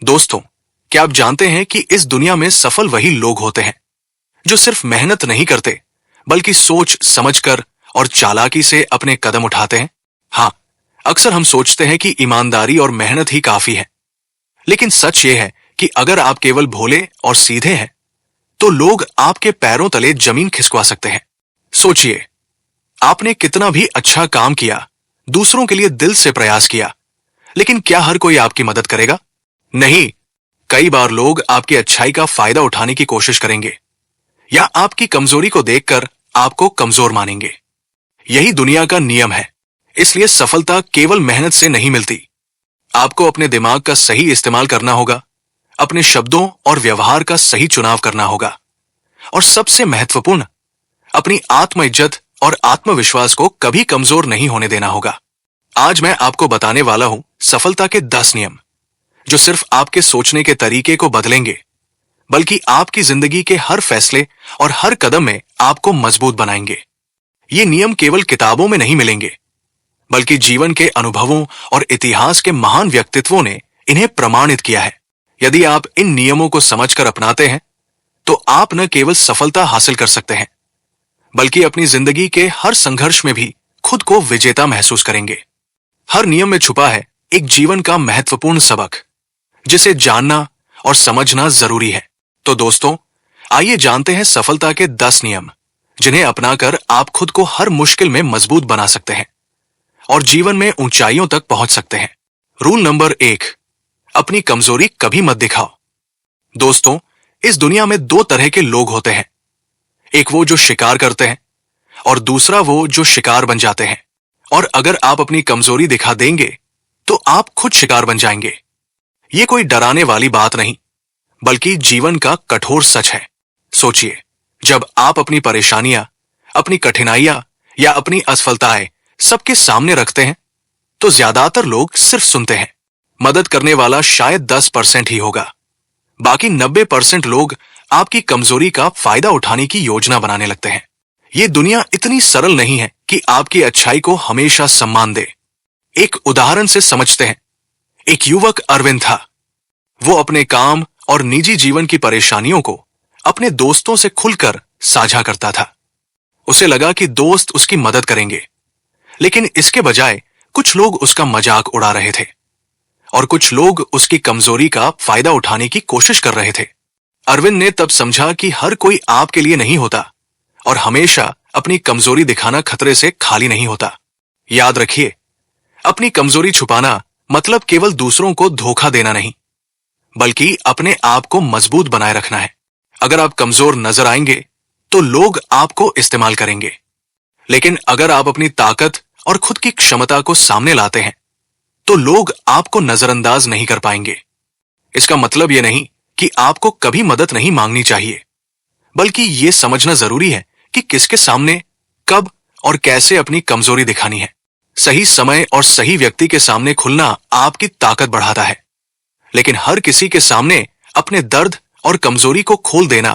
दोस्तों, क्या आप जानते हैं कि इस दुनिया में सफल वही लोग होते हैं जो सिर्फ मेहनत नहीं करते बल्कि सोच समझकर और चालाकी से अपने कदम उठाते हैं। हाँ, अक्सर हम सोचते हैं कि ईमानदारी और मेहनत ही काफी है, लेकिन सच ये है कि अगर आप केवल भोले और सीधे हैं तो लोग आपके पैरों तले जमीन खिसकवा सकते हैं। सोचिए, आपने कितना भी अच्छा काम किया, दूसरों के लिए दिल से प्रयास किया, लेकिन क्या हर कोई आपकी मदद करेगा? नहीं। कई बार लोग आपकी अच्छाई का फायदा उठाने की कोशिश करेंगे या आपकी कमजोरी को देखकर आपको कमजोर मानेंगे। यही दुनिया का नियम है। इसलिए सफलता केवल मेहनत से नहीं मिलती। आपको अपने दिमाग का सही इस्तेमाल करना होगा, अपने शब्दों और व्यवहार का सही चुनाव करना होगा, और सबसे महत्वपूर्ण, अपनी आत्मइज्जत और आत्मविश्वास को कभी कमजोर नहीं होने देना होगा। आज मैं आपको बताने वाला हूं सफलता के 10 नियम, जो सिर्फ आपके सोचने के तरीके को बदलेंगे, बल्कि आपकी जिंदगी के हर फैसले और हर कदम में आपको मजबूत बनाएंगे। ये नियम केवल किताबों में नहीं मिलेंगे, बल्कि जीवन के अनुभवों और इतिहास के महान व्यक्तित्वों ने इन्हें प्रमाणित किया है। यदि आप इन नियमों को समझकर अपनाते हैं, तो आप न केवल सफलता हासिल कर सकते हैं, बल्कि अपनी जिंदगी के हर संघर्ष में भी खुद को विजेता महसूस करेंगे। हर नियम में छुपा है एक जीवन का महत्वपूर्ण सबक, जिसे जानना और समझना जरूरी है। तो दोस्तों, आइए जानते हैं सफलता के 10 नियम, जिन्हें अपनाकर आप खुद को हर मुश्किल में मजबूत बना सकते हैं और जीवन में ऊंचाइयों तक पहुंच सकते हैं। रूल नंबर 1, अपनी कमजोरी कभी मत दिखाओ। दोस्तों, इस दुनिया में 2 तरह के लोग होते हैं। एक वो जो शिकार करते हैं और दूसरा वो जो शिकार बन जाते हैं। और अगर आप अपनी कमजोरी दिखा देंगे तो आप खुद शिकार बन जाएंगे। ये कोई डराने वाली बात नहीं, बल्कि जीवन का कठोर सच है। सोचिए, जब आप अपनी परेशानियां, अपनी कठिनाइयां या अपनी असफलताएं सबके सामने रखते हैं, तो ज्यादातर लोग सिर्फ सुनते हैं। मदद करने वाला शायद 10% ही होगा। बाकी 90% लोग आपकी कमजोरी का फायदा उठाने की योजना बनाने लगते हैं। ये दुनिया इतनी सरल नहीं है कि आपकी अच्छाई को हमेशा सम्मान दे। एक उदाहरण से समझते हैं। एक युवक अरविंद था। वो अपने काम और निजी जीवन की परेशानियों को अपने दोस्तों से खुलकर साझा करता था। उसे लगा कि दोस्त उसकी मदद करेंगे, लेकिन इसके बजाय कुछ लोग उसका मजाक उड़ा रहे थे और कुछ लोग उसकी कमजोरी का फायदा उठाने की कोशिश कर रहे थे। अरविंद ने तब समझा कि हर कोई आपके लिए नहीं होता और हमेशा अपनी कमजोरी दिखाना खतरे से खाली नहीं होता। याद रखिए, अपनी कमजोरी छुपाना मतलब केवल दूसरों को धोखा देना नहीं, बल्कि अपने आप को मजबूत बनाए रखना है। अगर आप कमजोर नजर आएंगे तो लोग आपको इस्तेमाल करेंगे, लेकिन अगर आप अपनी ताकत और खुद की क्षमता को सामने लाते हैं तो लोग आपको नजरअंदाज नहीं कर पाएंगे। इसका मतलब यह नहीं कि आपको कभी मदद नहीं मांगनी चाहिए, बल्कि यह समझना जरूरी है कि किसके सामने, कब और कैसे अपनी कमजोरी दिखानी है। सही समय और सही व्यक्ति के सामने खुलना आपकी ताकत बढ़ाता है, लेकिन हर किसी के सामने अपने दर्द और कमजोरी को खोल देना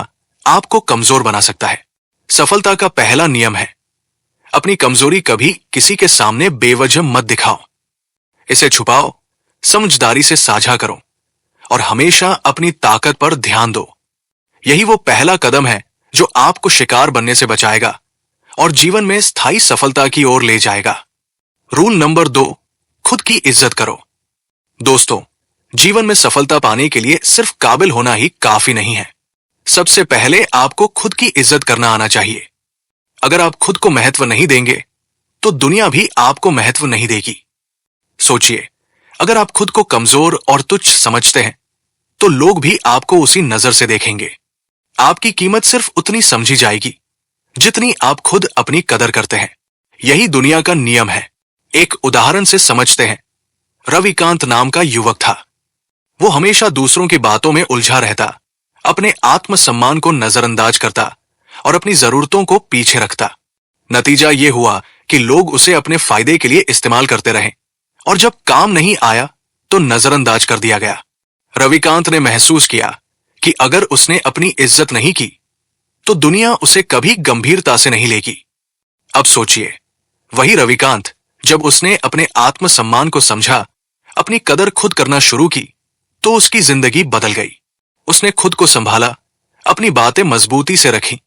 आपको कमजोर बना सकता है। सफलता का पहला नियम है, अपनी कमजोरी कभी किसी के सामने बेवजह मत दिखाओ। इसे छुपाओ, समझदारी से साझा करो और हमेशा अपनी ताकत पर ध्यान दो। यही वो पहला कदम है जो आपको शिकार बनने से बचाएगा और जीवन में स्थायी सफलता की ओर ले जाएगा। रूल नंबर 2, खुद की इज्जत करो। दोस्तों, जीवन में सफलता पाने के लिए सिर्फ काबिल होना ही काफी नहीं है। सबसे पहले आपको खुद की इज्जत करना आना चाहिए। अगर आप खुद को महत्व नहीं देंगे तो दुनिया भी आपको महत्व नहीं देगी। सोचिए, अगर आप खुद को कमजोर और तुच्छ समझते हैं तो लोग भी आपको उसी नजर से देखेंगे। आपकी कीमत सिर्फ उतनी समझी जाएगी जितनी आप खुद अपनी कदर करते हैं। यही दुनिया का नियम है। एक उदाहरण से समझते हैं। रविकांत नाम का युवक था। वो हमेशा दूसरों की बातों में उलझा रहता, अपने आत्मसम्मान को नजरअंदाज करता और अपनी जरूरतों को पीछे रखता। नतीजा ये हुआ कि लोग उसे अपने फायदे के लिए इस्तेमाल करते रहे और जब काम नहीं आया तो नजरअंदाज कर दिया गया। रविकांत ने महसूस किया कि अगर उसने अपनी इज्जत नहीं की तो दुनिया उसे कभी गंभीरता से नहीं लेगी। अब सोचिए, वही रविकांत जब उसने अपने आत्मसम्मान को समझा, अपनी कदर खुद करना शुरू की, तो उसकी जिंदगी बदल गई। उसने खुद को संभाला, अपनी बातें मजबूती से रखी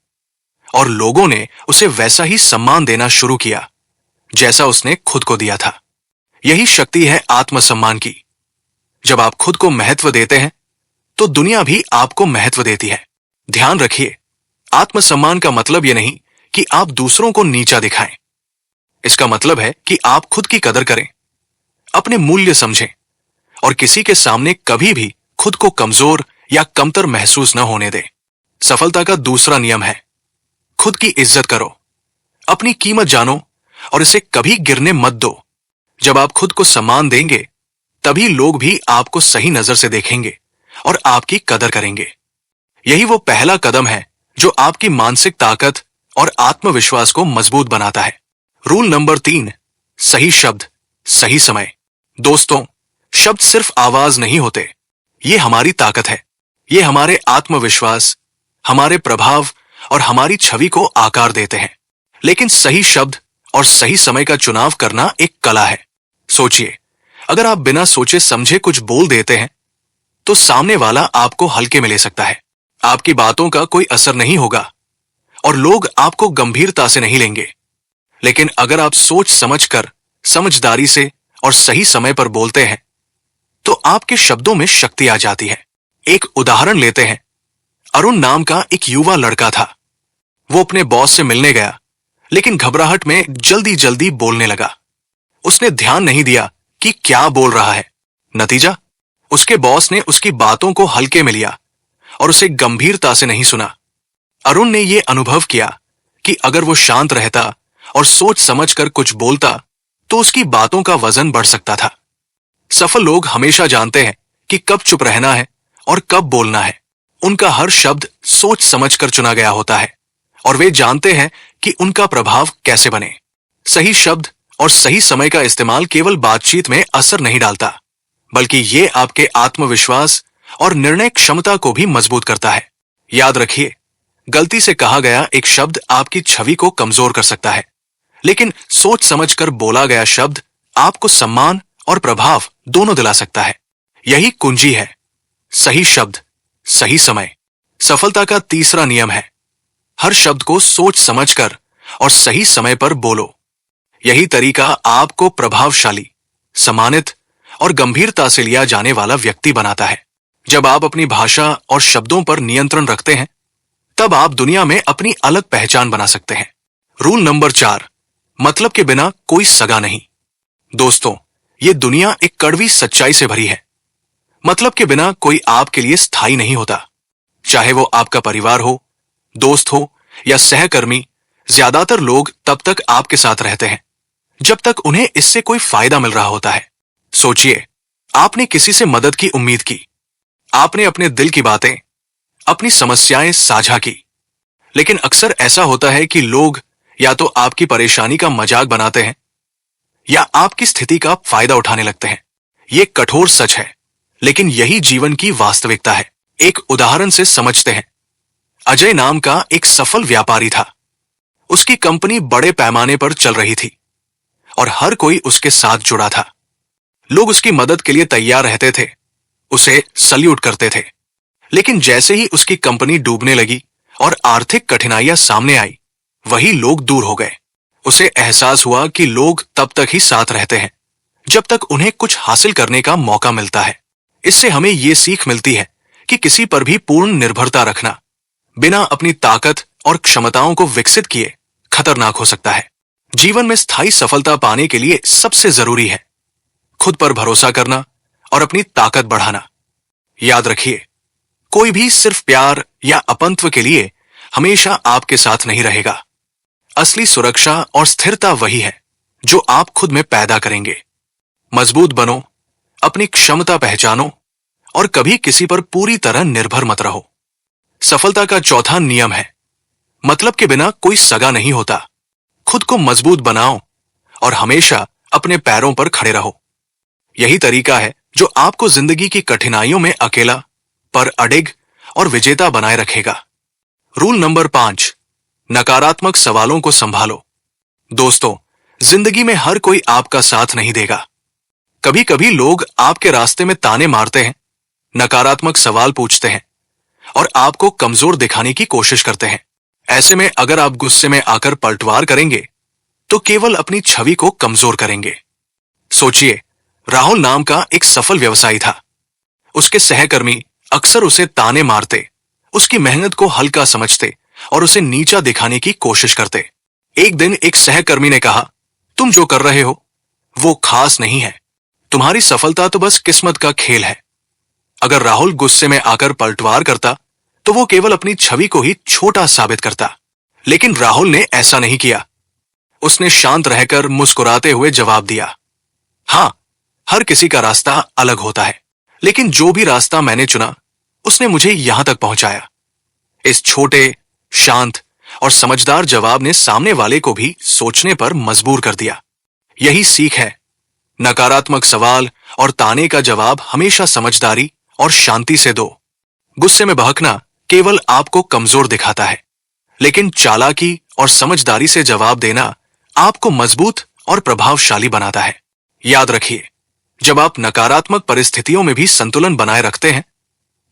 और लोगों ने उसे वैसा ही सम्मान देना शुरू किया जैसा उसने खुद को दिया था। यही शक्ति है आत्मसम्मान की। जब आप खुद को महत्व देते हैं तो दुनिया भी आपको महत्व देती है। ध्यान रखिए, आत्मसम्मान का मतलब यह नहीं कि आप दूसरों को नीचा दिखाएं। इसका मतलब है कि आप खुद की कदर करें, अपने मूल्य समझें और किसी के सामने कभी भी खुद को कमजोर या कमतर महसूस न होने दें। सफलता का दूसरा नियम है, खुद की इज्जत करो, अपनी कीमत जानो और इसे कभी गिरने मत दो। जब आप खुद को सम्मान देंगे तभी लोग भी आपको सही नजर से देखेंगे और आपकी कदर करेंगे। यही वो पहला कदम है जो आपकी मानसिक ताकत और आत्मविश्वास को मजबूत बनाता है। रूल नंबर 3, सही शब्द, सही समय। दोस्तों, शब्द सिर्फ आवाज नहीं होते, ये हमारी ताकत है। ये हमारे आत्मविश्वास, हमारे प्रभाव और हमारी छवि को आकार देते हैं। लेकिन सही शब्द और सही समय का चुनाव करना एक कला है। सोचिए, अगर आप बिना सोचे समझे कुछ बोल देते हैं तो सामने वाला आपको हल्के में ले सकता है। आपकी बातों का कोई असर नहीं होगा और लोग आपको गंभीरता से नहीं लेंगे। लेकिन अगर आप सोच समझकर, समझदारी से और सही समय पर बोलते हैं तो आपके शब्दों में शक्ति आ जाती है। एक उदाहरण लेते हैं। अरुण नाम का एक युवा लड़का था। वो अपने बॉस से मिलने गया, लेकिन घबराहट में जल्दी जल्दी बोलने लगा। उसने ध्यान नहीं दिया कि क्या बोल रहा है। नतीजा, उसके बॉस ने उसकी बातों को हल्के में लिया और उसे गंभीरता से नहीं सुना। अरुण ने यह अनुभव किया कि अगर वो शांत रहता और सोच समझकर कुछ बोलता तो उसकी बातों का वजन बढ़ सकता था। सफल लोग हमेशा जानते हैं कि कब चुप रहना है और कब बोलना है। उनका हर शब्द सोच समझकर चुना गया होता है और वे जानते हैं कि उनका प्रभाव कैसे बने। सही शब्द और सही समय का इस्तेमाल केवल बातचीत में असर नहीं डालता, बल्कि ये आपके आत्मविश्वास और निर्णय क्षमता को भी मजबूत करता है। याद रखिए, गलती से कहा गया एक शब्द आपकी छवि को कमजोर कर सकता है, लेकिन सोच समझकर बोला गया शब्द आपको सम्मान और प्रभाव दोनों दिला सकता है। यही कुंजी है, सही शब्द, सही समय। सफलता का तीसरा नियम है, हर शब्द को सोच समझकर और सही समय पर बोलो। यही तरीका आपको प्रभावशाली, सम्मानित और गंभीरता से लिया जाने वाला व्यक्ति बनाता है। जब आप अपनी भाषा और शब्दों पर नियंत्रण रखते हैं, तब आप दुनिया में अपनी अलग पहचान बना सकते हैं। रूल नंबर 4, मतलब के बिना कोई सगा नहीं। दोस्तों, ये दुनिया एक कड़वी सच्चाई से भरी है। मतलब के बिना कोई आपके लिए स्थायी नहीं होता। चाहे वो आपका परिवार हो, दोस्त हो या सहकर्मी, ज्यादातर लोग तब तक आपके साथ रहते हैं जब तक उन्हें इससे कोई फायदा मिल रहा होता है। सोचिए, आपने किसी से मदद की उम्मीद की, आपने अपने दिल की बातें, अपनी समस्याएं साझा की, लेकिन अक्सर ऐसा होता है कि लोग या तो आपकी परेशानी का मजाक बनाते हैं या आपकी स्थिति का फायदा उठाने लगते हैं। यह कठोर सच है, लेकिन यही जीवन की वास्तविकता है। एक उदाहरण से समझते हैं। अजय नाम का एक सफल व्यापारी था। उसकी कंपनी बड़े पैमाने पर चल रही थी और हर कोई उसके साथ जुड़ा था। लोग उसकी मदद के लिए तैयार रहते थे, उसे सल्यूट करते थे। लेकिन जैसे ही उसकी कंपनी डूबने लगी और आर्थिक कठिनाइयां सामने आई, वही लोग दूर हो गए। उसे एहसास हुआ कि लोग तब तक ही साथ रहते हैं जब तक उन्हें कुछ हासिल करने का मौका मिलता है। इससे हमें यह सीख मिलती है कि किसी पर भी पूर्ण निर्भरता रखना बिना अपनी ताकत और क्षमताओं को विकसित किए खतरनाक हो सकता है। जीवन में स्थायी सफलता पाने के लिए सबसे जरूरी है खुद पर भरोसा करना और अपनी ताकत बढ़ाना। याद रखिए, कोई भी सिर्फ प्यार या अपनत्व के लिए हमेशा आपके साथ नहीं रहेगा। असली सुरक्षा और स्थिरता वही है जो आप खुद में पैदा करेंगे। मजबूत बनो, अपनी क्षमता पहचानो और कभी किसी पर पूरी तरह निर्भर मत रहो। सफलता का चौथा नियम है, मतलब के बिना कोई सगा नहीं होता। खुद को मजबूत बनाओ और हमेशा अपने पैरों पर खड़े रहो। यही तरीका है जो आपको जिंदगी की कठिनाइयों में अकेला पर अडिग और विजेता बनाए रखेगा। रूल नंबर 5, नकारात्मक सवालों को संभालो। दोस्तों, जिंदगी में हर कोई आपका साथ नहीं देगा। कभी कभी लोग आपके रास्ते में ताने मारते हैं नकारात्मक सवाल पूछते हैं और आपको कमजोर दिखाने की कोशिश करते हैं। ऐसे में अगर आप गुस्से में आकर पलटवार करेंगे तो केवल अपनी छवि को कमजोर करेंगे। सोचिए, राहुल नाम का एक सफल व्यवसायी था। उसके सहकर्मी अक्सर उसे ताने मारते, उसकी मेहनत को हल्का समझते और उसे नीचा दिखाने की कोशिश करते। एक दिन एक सहकर्मी ने कहा, तुम जो कर रहे हो वो खास नहीं है, तुम्हारी सफलता तो बस किस्मत का खेल है। अगर राहुल गुस्से में आकर पलटवार करता तो वो केवल अपनी छवि को ही छोटा साबित करता, लेकिन राहुल ने ऐसा नहीं किया। उसने शांत रहकर मुस्कुराते हुए जवाब दिया, हां, हर किसी का रास्ता अलग होता है, लेकिन जो भी रास्ता मैंने चुना उसने मुझे यहां तक पहुंचाया। इस छोटे, शांत और समझदार जवाब ने सामने वाले को भी सोचने पर मजबूर कर दिया। यही सीख है, नकारात्मक सवाल और ताने का जवाब हमेशा समझदारी और शांति से दो। गुस्से में बहकना केवल आपको कमजोर दिखाता है, लेकिन चालाकी और समझदारी से जवाब देना आपको मजबूत और प्रभावशाली बनाता है। याद रखिए, जब आप नकारात्मक परिस्थितियों में भी संतुलन बनाए रखते हैं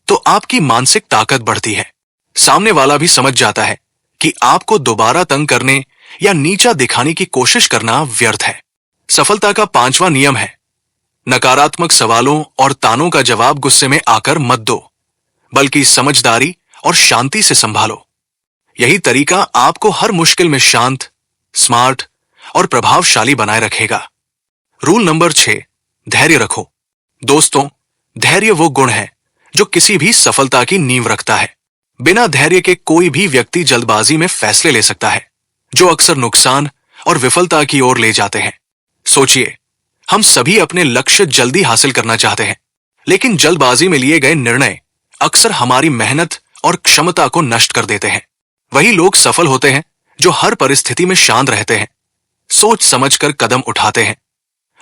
तो आपकी मानसिक ताकत बढ़ती है। सामने वाला भी समझ जाता है कि आपको दोबारा तंग करने या नीचा दिखाने की कोशिश करना व्यर्थ है। सफलता का 5वां नियम है, नकारात्मक सवालों और तानों का जवाब गुस्से में आकर मत दो, बल्कि समझदारी और शांति से संभालो। यही तरीका आपको हर मुश्किल में शांत, स्मार्ट और प्रभावशाली बनाए रखेगा। रूल नंबर 6, धैर्य रखो। दोस्तों, धैर्य वो गुण है जो किसी भी सफलता की नींव रखता है। बिना धैर्य के कोई भी व्यक्ति जल्दबाजी में फैसले ले सकता है, जो अक्सर नुकसान और विफलता की ओर ले जाते हैं। सोचिए, हम सभी अपने लक्ष्य जल्दी हासिल करना चाहते हैं, लेकिन जल्दबाजी में लिए गए निर्णय अक्सर हमारी मेहनत और क्षमता को नष्ट कर देते हैं। वही लोग सफल होते हैं जो हर परिस्थिति में शांत रहते हैं, सोच समझकर कदम उठाते हैं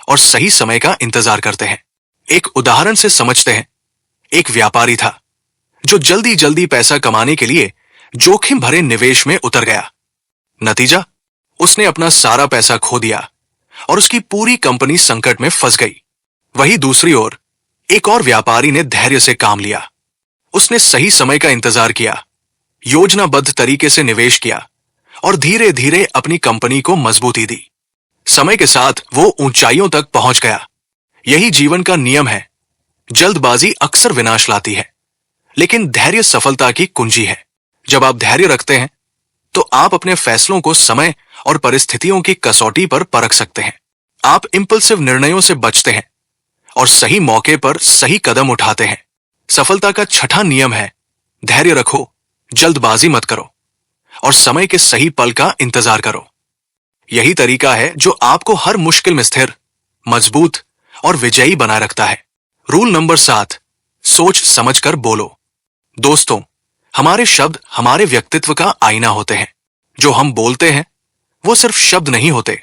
और सही समय का इंतजार करते हैं। एक उदाहरण से समझते हैं। एक व्यापारी था जो जल्दी जल्दी पैसा कमाने के लिए जोखिम भरे निवेश में उतर गया। नतीजा, उसने अपना सारा पैसा खो दिया और उसकी पूरी कंपनी संकट में फंस गई। वहीं दूसरी ओर एक और व्यापारी ने धैर्य से काम लिया। उसने सही समय का इंतजार किया, योजनाबद्ध तरीके से निवेश किया और धीरे धीरे अपनी कंपनी को मजबूती दी। समय के साथ वो ऊंचाइयों तक पहुंच गया। यही जीवन का नियम है, जल्दबाजी अक्सर विनाश लाती है, लेकिन धैर्य सफलता की कुंजी है। जब आप धैर्य रखते हैं तो आप अपने फैसलों को समय और परिस्थितियों की कसौटी पर परख सकते हैं। आप इंपल्सिव निर्णयों से बचते हैं और सही मौके पर सही कदम उठाते हैं। सफलता का 6वां नियम है, धैर्य रखो, जल्दबाजी मत करो और समय के सही पल का इंतजार करो। यही तरीका है जो आपको हर मुश्किल में स्थिर, मजबूत और विजयी बनाए रखता है। रूल नंबर 7, सोच समझकर बोलो। दोस्तों, हमारे शब्द हमारे व्यक्तित्व का आईना होते हैं। जो हम बोलते हैं वो सिर्फ शब्द नहीं होते,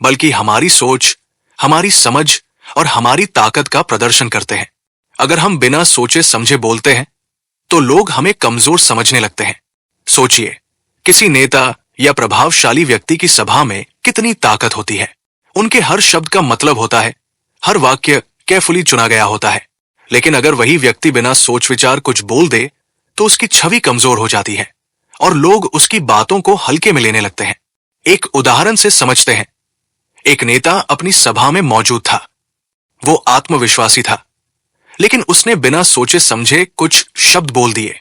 बल्कि हमारी सोच, हमारी समझ और हमारी ताकत का प्रदर्शन करते हैं। अगर हम बिना सोचे समझे बोलते हैं तो लोग हमें कमजोर समझने लगते हैं। सोचिए, किसी नेता या प्रभावशाली व्यक्ति की सभा में कितनी ताकत होती है। उनके हर शब्द का मतलब होता है, हर वाक्य केयरफुली चुना गया होता है। लेकिन अगर वही व्यक्ति बिना सोच विचार कुछ बोल दे तो उसकी छवि कमजोर हो जाती है और लोग उसकी बातों को हल्के में लेने लगते हैं। एक उदाहरण से समझते हैं। एक नेता अपनी सभा में मौजूद था। वो आत्मविश्वासी था, लेकिन उसने बिना सोचे समझे कुछ शब्द बोल दिए।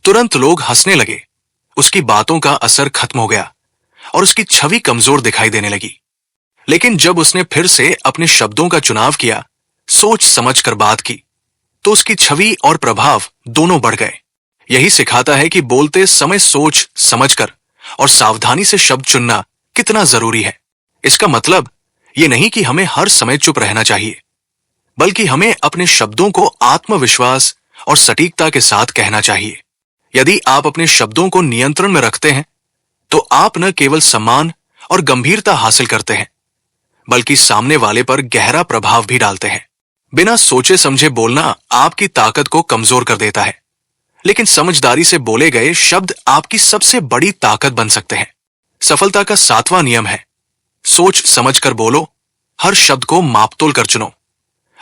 तुरंत लोग हंसने लगे। उसकी बातों का असर खत्म हो गया और उसकी छवि कमजोर दिखाई देने लगी। लेकिन जब उसने फिर से अपने शब्दों का चुनाव किया, सोच समझकर बात की, तो उसकी छवि और प्रभाव दोनों बढ़ गए। यही सिखाता है कि बोलते समय सोच समझकर और सावधानी से शब्द चुनना कितना जरूरी है। इसका मतलब ये नहीं कि हमें हर समय चुप रहना चाहिए, बल्कि हमें अपने शब्दों को आत्मविश्वास और सटीकता के साथ कहना चाहिए। यदि आप अपने शब्दों को नियंत्रण में रखते हैं तो आप न केवल सम्मान और गंभीरता हासिल करते हैं, बल्कि सामने वाले पर गहरा प्रभाव भी डालते हैं। बिना सोचे समझे बोलना आपकी ताकत को कमजोर कर देता है, लेकिन समझदारी से बोले गए शब्द आपकी सबसे बड़ी ताकत बन सकते हैं। सफलता का 7वां नियम है, सोच समझकर बोलो, हर शब्द को मापतोल कर चुनो।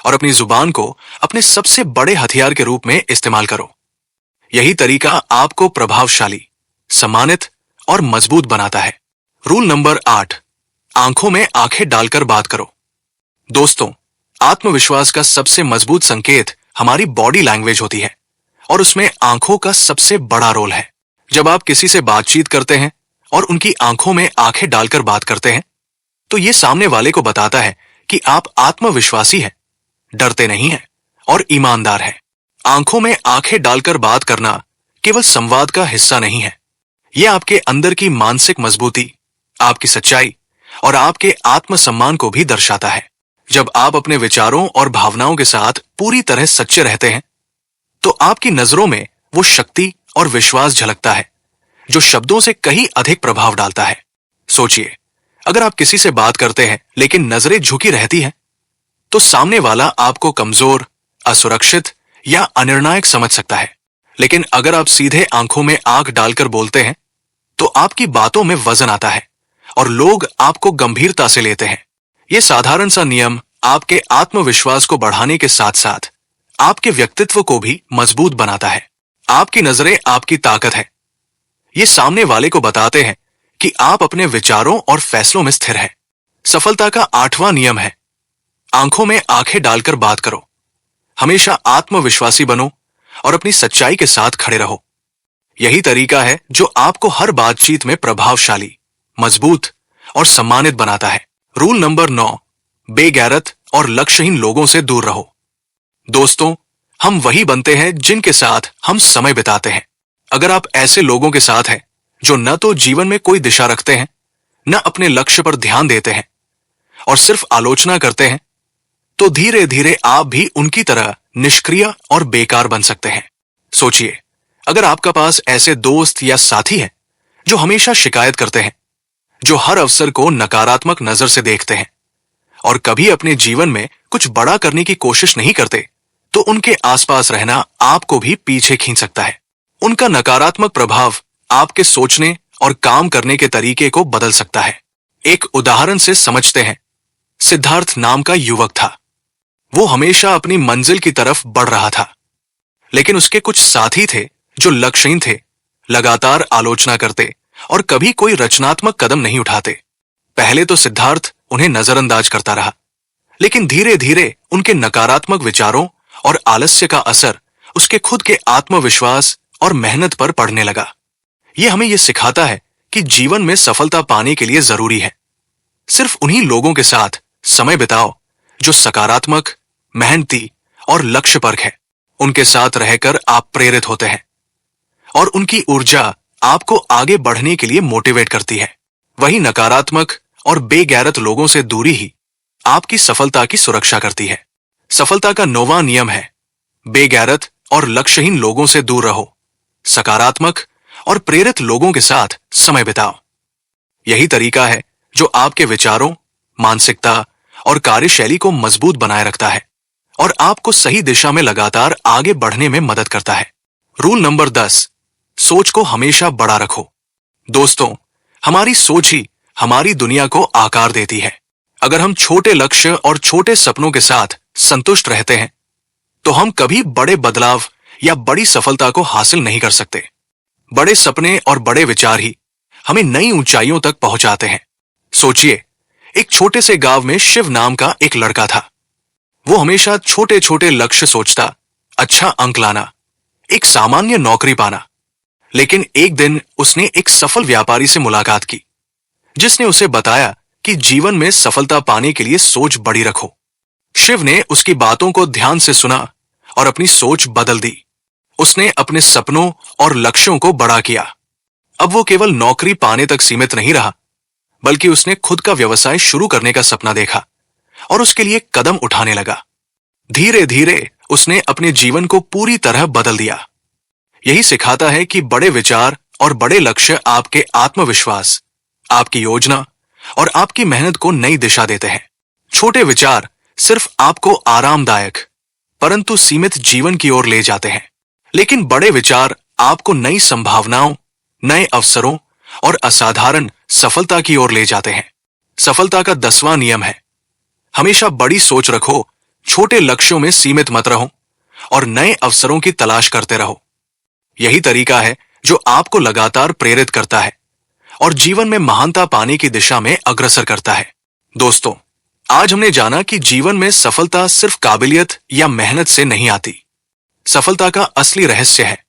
और अपनी जुबान को अपने सबसे बड़े हथियार के रूप में इस्तेमाल करो। यही तरीका आपको प्रभावशाली, सम्मानित और मजबूत बनाता है। रूल नंबर 8, आंखों में आंखें डालकर बात करो। दोस्तों, आत्मविश्वास का सबसे मजबूत संकेत हमारी बॉडी लैंग्वेज होती है और उसमें आंखों का सबसे बड़ा रोल है। जब आप किसी से बातचीत करते हैं और उनकी आंखों में आंखें डालकर बात करते हैं, तो यह सामने वाले को बताता है कि आप आत्मविश्वासी हैं, डरते नहीं हैं और ईमानदार हैं। आंखों में आंखें डालकर बात करना केवल संवाद का हिस्सा नहीं है, यह आपके अंदर की मानसिक मजबूती, आपकी सच्चाई और आपके आत्मसम्मान को भी दर्शाता है। जब आप अपने विचारों और भावनाओं के साथ पूरी तरह सच्चे रहते हैं, तो आपकी नजरों में वो शक्ति और विश्वास झलकता है जो शब्दों से कहीं अधिक प्रभाव डालता है। सोचिए, अगर आप किसी से बात करते हैं लेकिन नजरें झुकी रहती हैं, तो सामने वाला आपको कमजोर, असुरक्षित या अनिर्णायक समझ सकता है। लेकिन अगर आप सीधे आंखों में आंख डालकर बोलते हैं, तो आपकी बातों में वजन आता है और लोग आपको गंभीरता से लेते हैं। यह साधारण सा नियम आपके आत्मविश्वास को बढ़ाने के साथ साथ आपके व्यक्तित्व को भी मजबूत बनाता है। आपकी नजरें आपकी ताकत है। ये सामने वाले को बताते हैं कि आप अपने विचारों और फैसलों में स्थिर हैं। सफलता का 8वां नियम है, आंखों में आंखें डालकर बात करो। हमेशा आत्मविश्वासी बनो और अपनी सच्चाई के साथ खड़े रहो। यही तरीका है जो आपको हर बातचीत में प्रभावशाली, मजबूत और सम्मानित बनाता है। रूल नंबर 9, बेगैरत और लक्ष्यहीन लोगों से दूर रहो। दोस्तों, हम वही बनते हैं जिनके साथ हम समय बिताते हैं। अगर आप ऐसे लोगों के साथ हैं जो न तो जीवन में कोई दिशा रखते हैं, न अपने लक्ष्य पर ध्यान देते हैं और सिर्फ आलोचना करते हैं, तो धीरे धीरे आप भी उनकी तरह निष्क्रिय और बेकार बन सकते हैं। सोचिए, अगर आपका पास ऐसे दोस्त या साथी हैं जो हमेशा शिकायत करते हैं, जो हर अवसर को नकारात्मक नजर से देखते हैं और कभी अपने जीवन में कुछ बड़ा करने की कोशिश नहीं करते, तो उनके आसपास रहना आपको भी पीछे खींच सकता है। उनका नकारात्मक प्रभाव आपके सोचने और काम करने के तरीके को बदल सकता है। एक उदाहरण से समझते हैं। सिद्धार्थ नाम का युवक था। वो हमेशा अपनी मंजिल की तरफ बढ़ रहा था, लेकिन उसके कुछ साथी थे जो लक्ष्यहीन थे, लगातार आलोचना करते और कभी कोई रचनात्मक कदम नहीं उठाते। पहले तो सिद्धार्थ उन्हें नजरअंदाज करता रहा, लेकिन धीरे धीरे उनके नकारात्मक विचारों और आलस्य का असर उसके खुद के आत्मविश्वास और मेहनत पर पड़ने लगा। यह हमें यह सिखाता है कि जीवन में सफलता पाने के लिए जरूरी है सिर्फ उन्हीं लोगों के साथ समय बिताओ जो सकारात्मक, मेहनती और लक्ष्यपरक है। उनके साथ रहकर आप प्रेरित होते हैं और उनकी ऊर्जा आपको आगे बढ़ने के लिए मोटिवेट करती है। वही नकारात्मक और बेगैरत लोगों से दूरी ही आपकी सफलता की सुरक्षा करती है। सफलता का 9वां नियम है, बेगैरत और लक्ष्यहीन लोगों से दूर रहो। सकारात्मक और प्रेरित लोगों के साथ समय बिताओ। यही तरीका है जो आपके विचारों, मानसिकता और कार्यशैली को मजबूत बनाए रखता है और आपको सही दिशा में लगातार आगे बढ़ने में मदद करता है। रूल नंबर 10, सोच को हमेशा बड़ा रखो। दोस्तों, हमारी सोच ही हमारी दुनिया को आकार देती है। अगर हम छोटे लक्ष्य और छोटे सपनों के साथ संतुष्ट रहते हैं, तो हम कभी बड़े बदलाव या बड़ी सफलता को हासिल नहीं कर सकते। बड़े सपने और बड़े विचार ही हमें नई ऊंचाइयों तक पहुंचाते हैं। सोचिए, एक छोटे से गांव में शिव नाम का एक लड़का था। वो हमेशा छोटे छोटे लक्ष्य सोचता, अच्छा अंक लाना, एक सामान्य नौकरी पाना। लेकिन एक दिन उसने एक सफल व्यापारी से मुलाकात की, जिसने उसे बताया कि जीवन में सफलता पाने के लिए सोच बड़ी रखो। शिव ने उसकी बातों को ध्यान से सुना और अपनी सोच बदल दी। उसने अपने सपनों और लक्ष्यों को बड़ा किया। अब वो केवल नौकरी पाने तक सीमित नहीं रहा, बल्कि उसने खुद का व्यवसाय शुरू करने का सपना देखा और उसके लिए कदम उठाने लगा। धीरे धीरे उसने अपने जीवन को पूरी तरह बदल दिया। यही सिखाता है कि बड़े विचार और बड़े लक्ष्य आपके आत्मविश्वास, आपकी योजना और आपकी मेहनत को नई दिशा देते हैं। छोटे विचार सिर्फ आपको आरामदायक परंतु सीमित जीवन की ओर ले जाते हैं, लेकिन बड़े विचार आपको नई संभावनाओं, नए अवसरों और असाधारण सफलता की ओर ले जाते हैं। सफलता का 10वां नियम है, हमेशा बड़ी सोच रखो छोटे लक्ष्यों में सीमित मत रहो और नए अवसरों की तलाश करते रहो। यही तरीका है जो आपको लगातार प्रेरित करता है और जीवन में महानता पाने की दिशा में अग्रसर करता है। दोस्तों, आज हमने जाना कि जीवन में सफलता सिर्फ काबिलियत या मेहनत से नहीं आती। सफलता का असली रहस्य है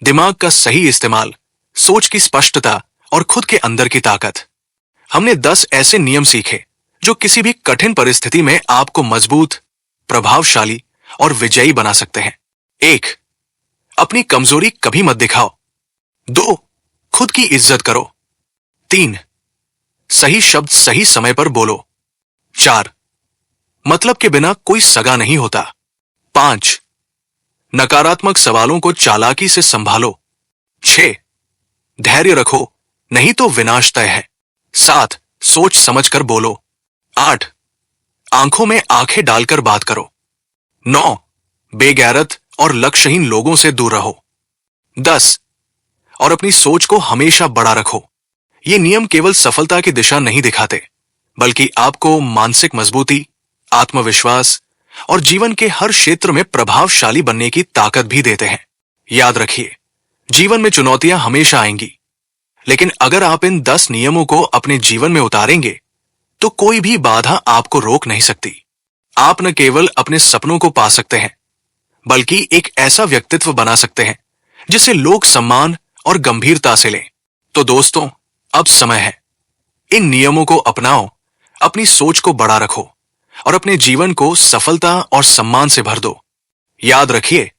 दिमाग का सही इस्तेमाल, सोच की स्पष्टता और खुद के अंदर की ताकत। हमने 10 ऐसे नियम सीखे जो किसी भी कठिन परिस्थिति में आपको मजबूत, प्रभावशाली और विजयी बना सकते हैं। 1. अपनी कमजोरी कभी मत दिखाओ। 2. खुद की इज्जत करो। 3. सही शब्द सही समय पर बोलो। 4. मतलब के बिना कोई सगा नहीं होता। 5. नकारात्मक सवालों को चालाकी से संभालो। 6. धैर्य रखो, नहीं तो विनाश तय है। 7. सोच समझकर बोलो। 8. आंखों में आंखें डालकर बात करो। 9. बेगैरत और लक्ष्यहीन लोगों से दूर रहो। 10. और अपनी सोच को हमेशा बड़ा रखो। ये नियम केवल सफलता की दिशा नहीं दिखाते, बल्कि आपको मानसिक मजबूती, आत्मविश्वास और जीवन के हर क्षेत्र में प्रभावशाली बनने की ताकत भी देते हैं। याद रखिए, जीवन में चुनौतियां हमेशा आएंगी, लेकिन अगर आप इन 10 नियमों को अपने जीवन में उतारेंगे तो कोई भी बाधा आपको रोक नहीं सकती। आप न केवल अपने सपनों को पा सकते हैं, बल्कि एक ऐसा व्यक्तित्व बना सकते हैं जिसे लोग सम्मान और गंभीरता से लें। तो दोस्तों, अब समय है, इन नियमों को अपनाओ, अपनी सोच को बड़ा रखो और अपने जीवन को सफलता और सम्मान से भर दो। याद रखिए,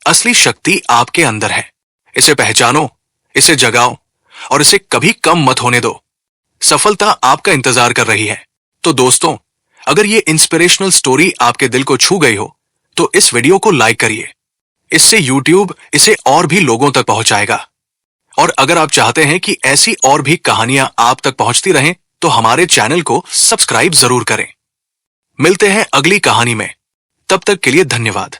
असली शक्ति आपके अंदर है। इसे पहचानो, इसे जगाओ और इसे कभी कम मत होने दो। सफलता आपका इंतजार कर रही है। तो दोस्तों, अगर ये इंस्पिरेशनल स्टोरी आपके दिल को छू गई हो तो इस वीडियो को लाइक करिए। इससे YouTube इसे और भी लोगों तक पहुंचाएगा। और अगर आप चाहते हैं कि ऐसी और भी कहानियां आप तक पहुंचती रहें तो हमारे चैनल को सब्सक्राइब जरूर करें। मिलते हैं अगली कहानी में। तब तक के लिए धन्यवाद।